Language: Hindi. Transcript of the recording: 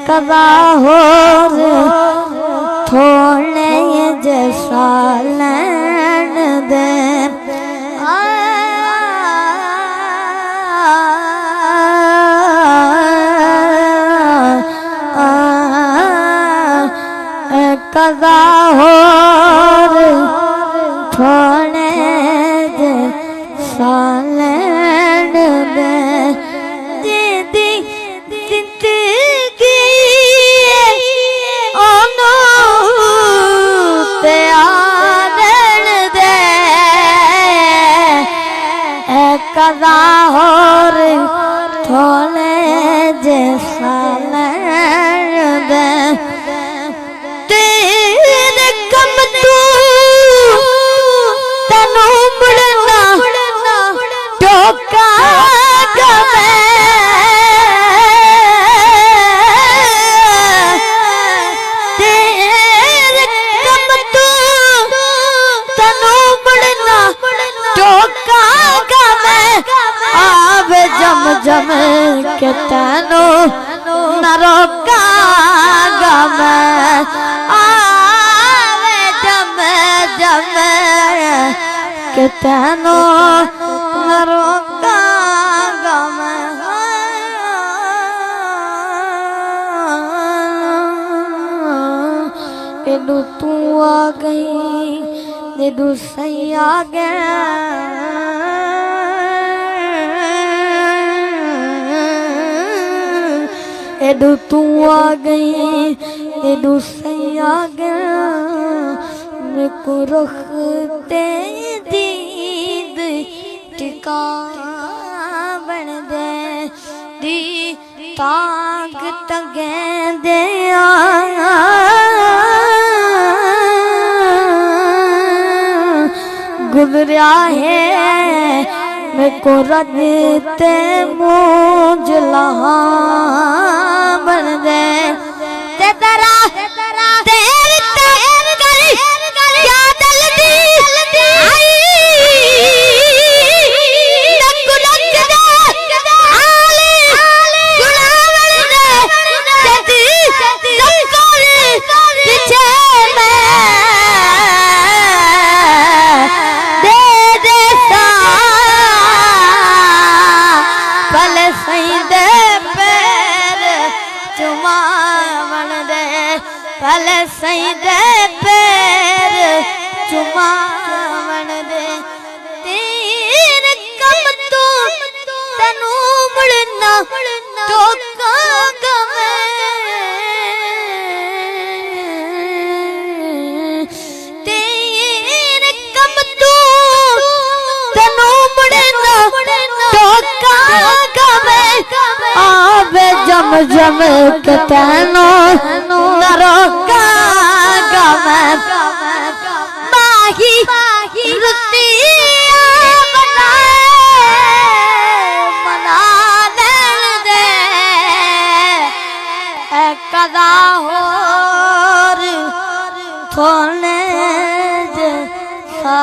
कदा हो थोड़े जैसा लैन दे कदा हो थोड़े जैसा लैन दे दीदी जिंदगी ओनो प्यार दे कदा हो थोड़े जैसा लैन दे तेरे कम तू तनु मुड़ना टोका गवे तेरे कम तू तनु मुड़ना टोका गवे आवे जम जम के तनु न रोका गवे आवे जम जम के तनु न रोका गवे एडू तू आ गई एडू सही आ गया एडू तू आ गई एडू सही आ गया मेरे को रुख ते दीद टिका बन दे दी ताक तगे दे गुजरिया है मेरे को रजते मुझला बन दे ते तेरा तेरी तेर गली क्या दिल दी आई लग लग दे आले गुलावल दे जदी लकोर पीछे मैं दे दे सा पल सही दे पैर चुमावन दे पल सही दे पैर चुमावन दे तेरे कम तू तनु मुड़ना टोका गवे तेरे कम तू तनु मुड़ना टोका गवे आवे जम जम के तनु न रोका गवे माही रुतिया मना लेन दे कदा हो थोड़े जैसा